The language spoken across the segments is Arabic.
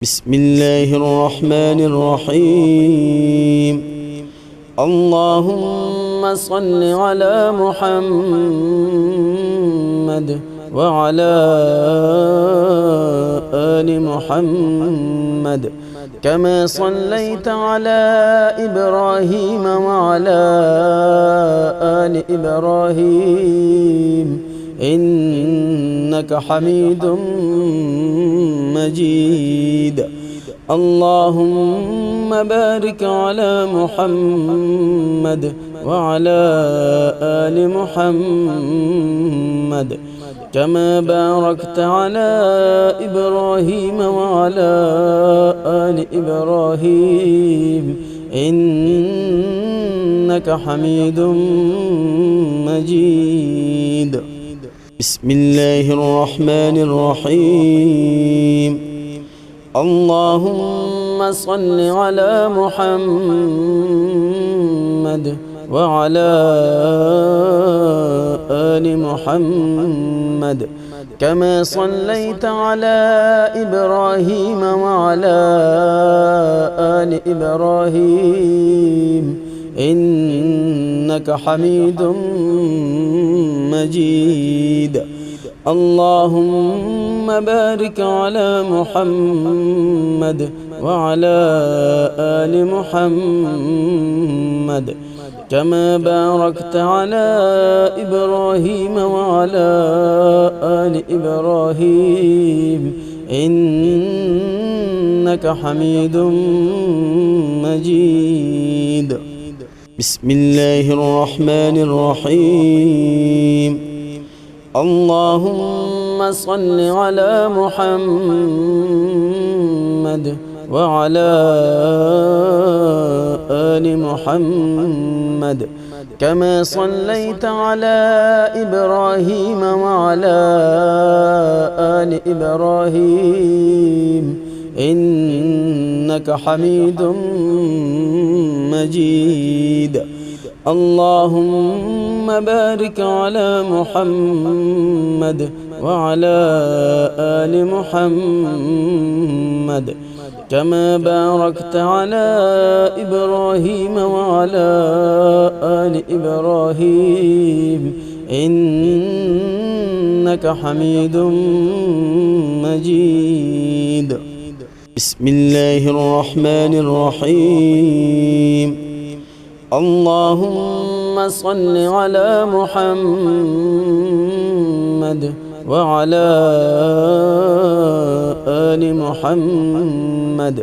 بسم الله الرحمن الرحيم. اللهم صل على محمد وعلى آل محمد كما صليت على إبراهيم وعلى آل إبراهيم إنك حميد مجيد. اللهم بارك على محمد وعلى آل محمد كما باركت على إبراهيم وعلى آل إبراهيم إنك حميد مجيد. بسم الله الرحمن الرحيم. اللهم صل على محمد وعلى آل محمد كما صليت على إبراهيم وعلى آل إبراهيم إنك حميد مجيد. اللهم بارك على محمد وعلى آل محمد كما باركت على إبراهيم وعلى آل إبراهيم إنك حميد مجيد. بسم الله الرحمن الرحيم. اللهم صل على محمد وعلى آل محمد كما صليت على إبراهيم وعلى آل إبراهيم إنك حميد مجيد. اللهم بارك على محمد وعلى آل محمد كما باركت على إبراهيم وعلى آل إبراهيم إنك حميد مجيد. بسم الله الرحمن الرحيم. اللهم صل على محمد وعلى آل محمد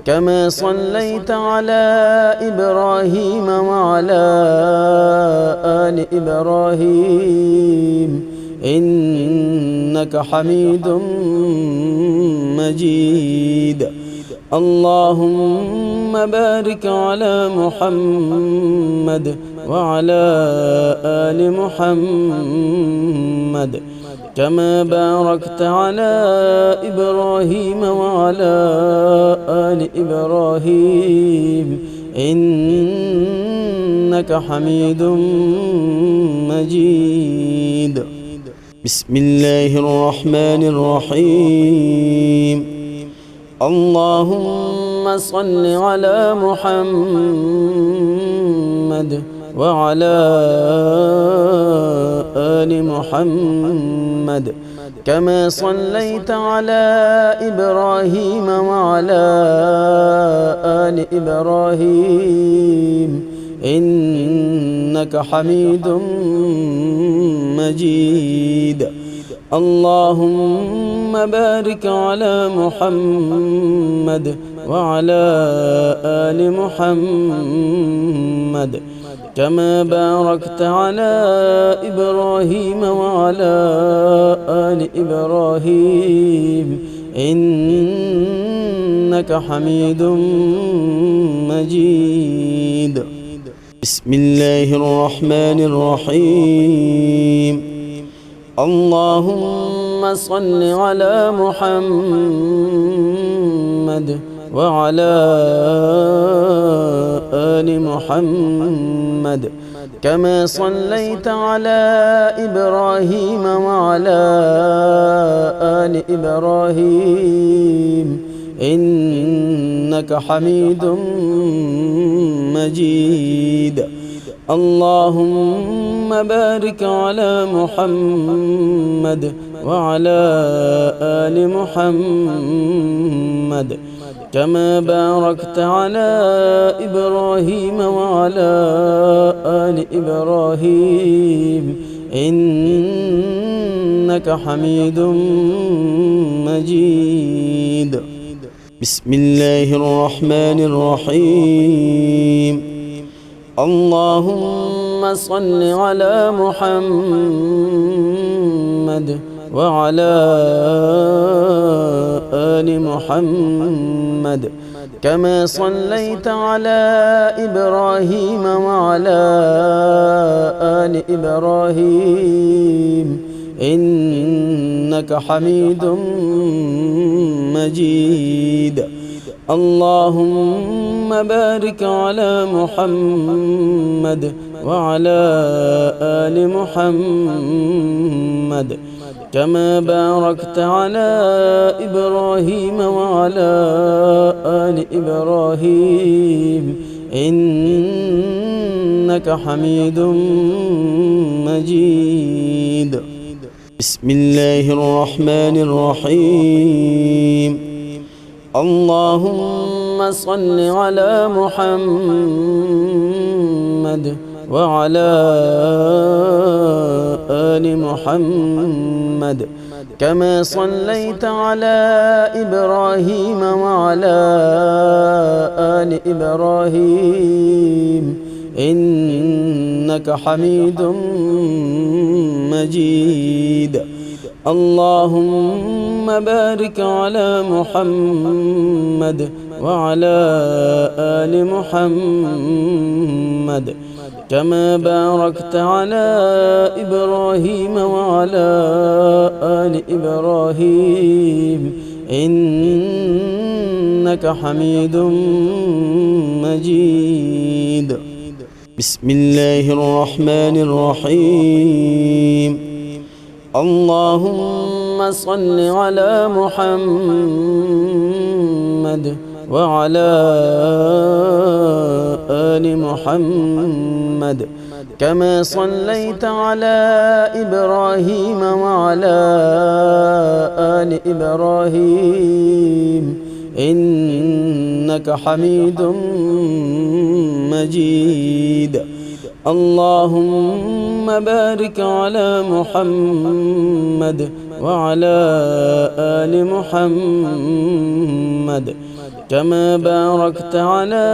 كما صليت على إبراهيم وعلى آل إبراهيم إنك حميد مجيد. اللهم بارك على محمد وعلى آل محمد كما باركت على إبراهيم وعلى آل إبراهيم إنك حميد مجيد. بسم الله الرحمن الرحيم. اللهم صل على محمد وعلى آل محمد كما صليت على إبراهيم وعلى آل إبراهيم إنك حميد مجيد. اللهم بارك على محمد وعلى آل محمد كما باركت على إبراهيم وعلى آل إبراهيم إنك حميد مجيد. بسم الله الرحمن الرحيم. اللهم صل على محمد وعلى آل محمد كما صليت على إبراهيم وعلى آل إبراهيم إنك حميد مجيد. اللهم بارك على محمد وعلى آل محمد كما باركت على إبراهيم وعلى آل إبراهيم إنك حميد مجيد. بسم الله الرحمن الرحيم. اللهم صل على محمد وعلى آل محمد كما صليت على إبراهيم وعلى آل إبراهيم إنك حميد مجيد. اللهم بارك على محمد وعلى آل محمد كما باركت على إبراهيم وعلى آل إبراهيم إنك حميد مجيد. بسم الله الرحمن الرحيم. اللهم صل على محمد وعلى آل محمد كما صليت على إبراهيم وعلى آل إبراهيم إنك حميد مجيد. اللهم بارك على محمد وعلى آل محمد كما باركت على إبراهيم وعلى آل إبراهيم إنك حميد مجيد. بسم الله الرحمن الرحيم. اللهم صل على محمد وعلى آل محمد كما صليت على إبراهيم وعلى آل إبراهيم إنك حميد مجيد. اللهم بارك على محمد وعلى آل محمد كما باركت على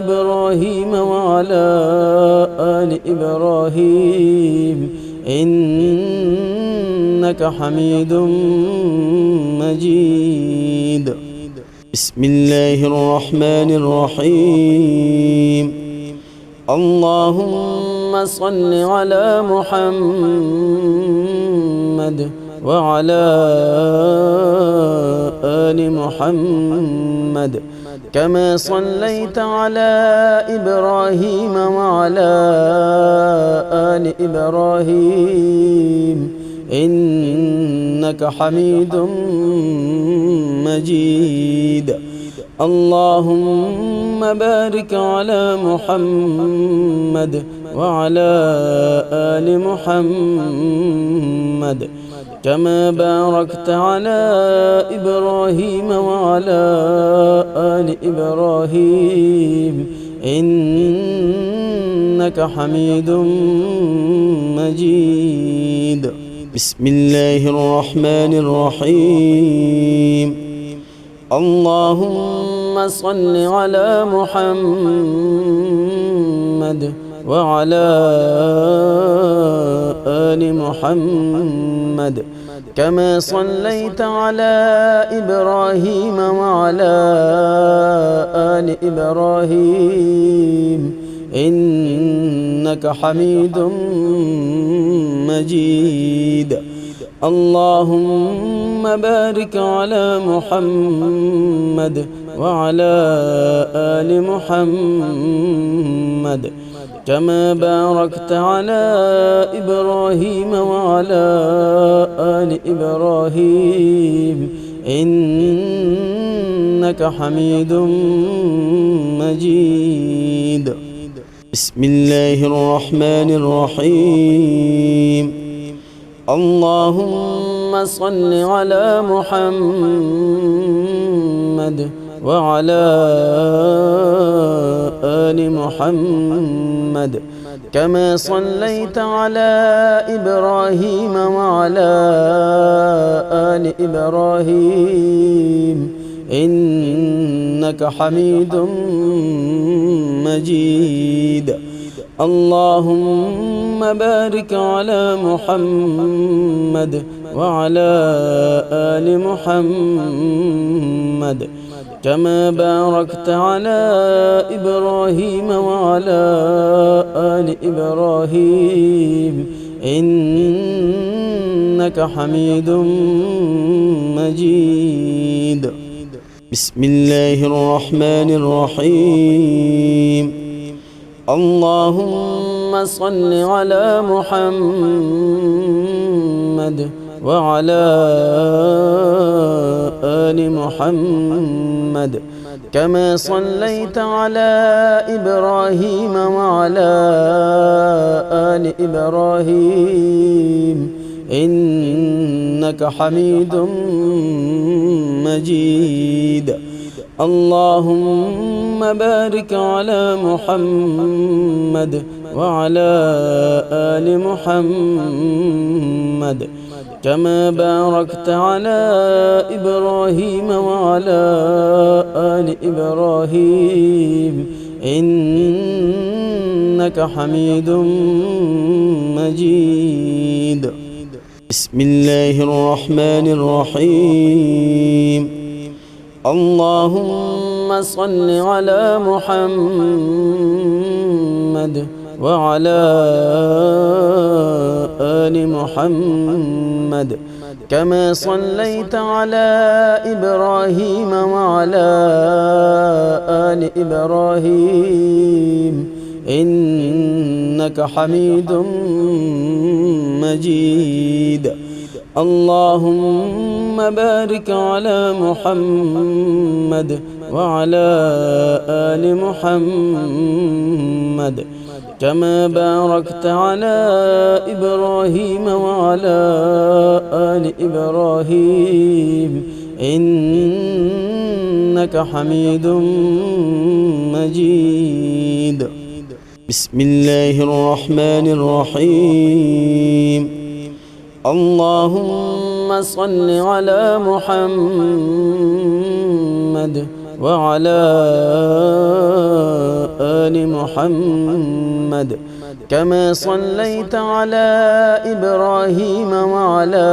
إبراهيم وعلى آل إبراهيم إنك حميد مجيد. بسم الله الرحمن الرحيم. اللهم صل على محمد وعلى آل محمد كما صليت على إبراهيم وعلى آل إبراهيم إنك حميد مجيد. اللهم بارك على محمد وعلى آل محمد كما باركت على إبراهيم وعلى آل إبراهيم إنك حميد مجيد. بسم الله الرحمن الرحيم. اللهم صل على محمد وعلى آل محمد كما صليت على إبراهيم وعلى آل إبراهيم إنك حميد مجيد. اللهم بارك على محمد وعلى آل محمد كما باركت على إبراهيم وعلى آل إبراهيم إنك حميد مجيد. بسم الله الرحمن الرحيم. اللهم صل على محمد وعلى آل محمد كما صليت على إبراهيم وعلى آل إبراهيم إنك حميد مجيد. اللهم بارك على محمد وعلى آل محمد كما باركت على إبراهيم وعلى آل إبراهيم إنك حميد مجيد. بسم الله الرحمن الرحيم. اللهم صل على محمد وعلى آل محمد كما صليت على إبراهيم وعلى آل إبراهيم إنك حميد مجيد. اللهم بارك على محمد وعلى آل محمد كما باركت على إبراهيم وعلى آل إبراهيم إنك حميد مجيد. بسم الله الرحمن الرحيم. اللهم صل على محمد وعلى آل محمد كما صليت على إبراهيم وعلى آل إبراهيم إنك حميد مجيد. اللهم بارك على محمد وعلى آل محمد كما باركت على إبراهيم وعلى آل إبراهيم إنك حميد مجيد. بسم الله الرحمن الرحيم. اللهم صل على محمد وعلى آل محمد كما صليت على إبراهيم وعلى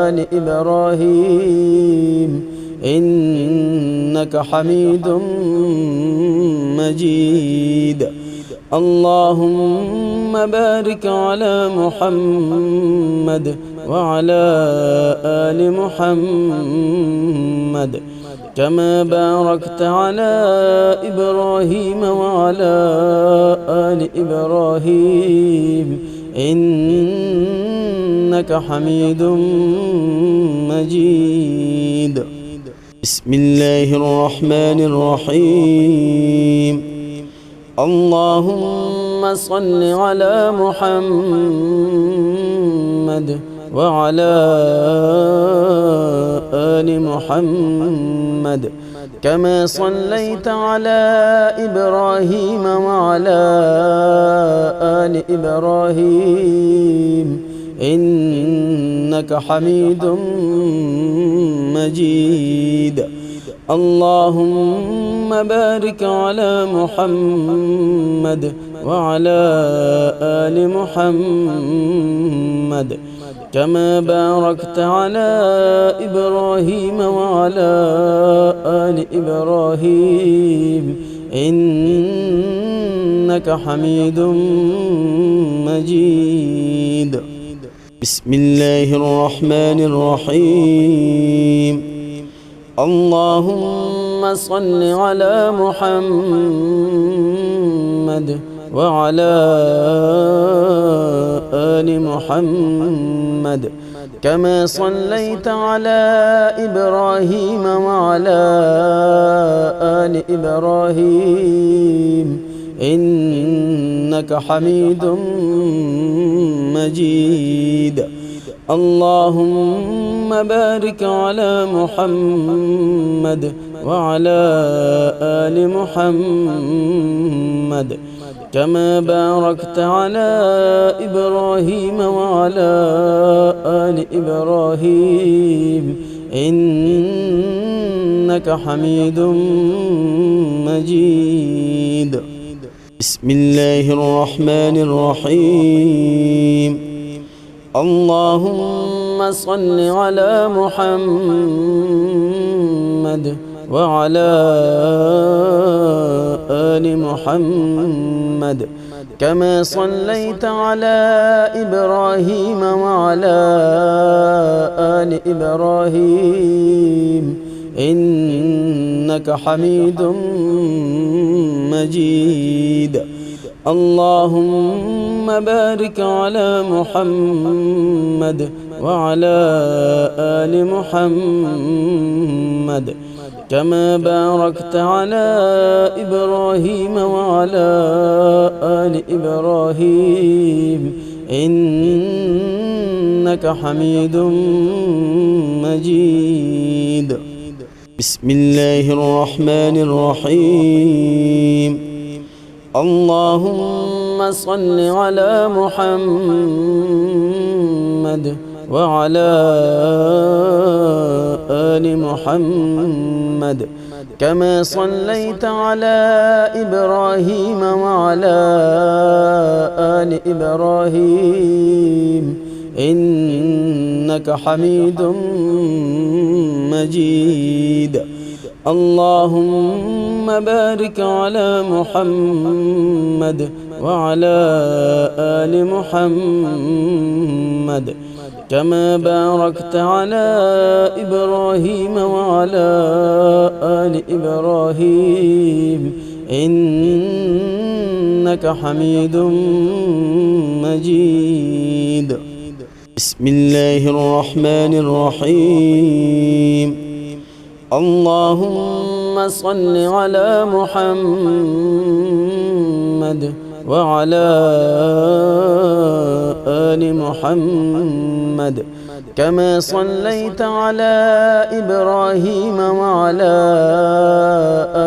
آل إبراهيم إنك حميد مجيد. اللهم بارك على محمد وعلى آل محمد كما باركت على إبراهيم وعلى آل إبراهيم إنك حميد مجيد. بسم الله الرحمن الرحيم. اللهم صل على محمد وعلى آل محمد كما صليت على إبراهيم وعلى آل إبراهيم إنك حميد مجيد. اللهم بارك على محمد وعلى آل محمد كما باركت على إبراهيم وعلى آل إبراهيم إنك حميد مجيد. بسم الله الرحمن الرحيم. اللهم صل على محمد وعلى آل محمد كما صليت على إبراهيم وعلى آل إبراهيم إنك حميد مجيد. اللهم بارك على محمد وعلى آل محمد كما باركت على إبراهيم وعلى آل إبراهيم إنك حميد مجيد. بسم الله الرحمن الرحيم. اللهم صل على محمد وعلى آل محمد كما صليت على إبراهيم وعلى آل إبراهيم إنك حميد مجيد. اللهم بارك على محمد وعلى آل محمد كما باركت على إبراهيم وعلى آل إبراهيم إنك حميد مجيد. بسم الله الرحمن الرحيم. اللهم صل على محمد وعلى آل محمد كما صليت على إبراهيم وعلى آل إبراهيم إنك حميد مجيد. اللهم بارك على محمد وعلى آل محمد كما باركت على إبراهيم وعلى آل إبراهيم إنك حميد مجيد. بسم الله الرحمن الرحيم. اللهم صل على محمد وعلى آل محمد كما صليت على إبراهيم وعلى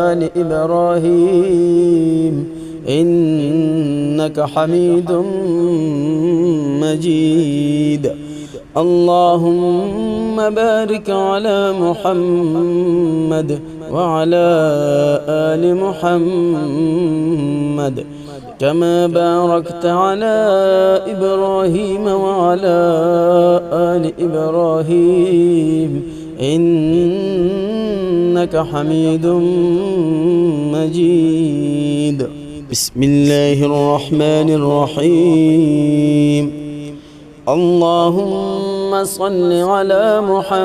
آل إبراهيم إنك حميد مجيد. اللهم بارك على محمد وعلى آل محمد كما باركت على إبراهيم وعلى آل إبراهيم إنك حميد مجيد. بسم الله الرحمن الرحيم. اللهم صل على محمد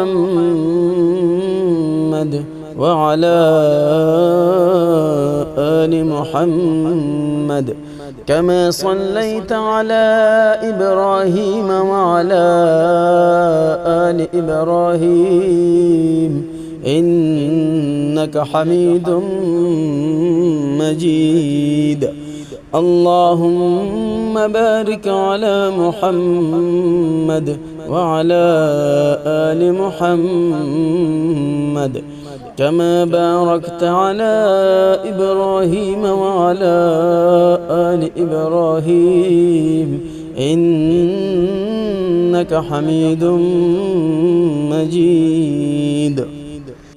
وعلى آل محمد كما صليت على إبراهيم وعلى آل إبراهيم إنك حميد مجيد. اللهم بارك على محمد وعلى آل محمد كما باركت على إبراهيم وعلى آل إبراهيم إنك حميد مجيد.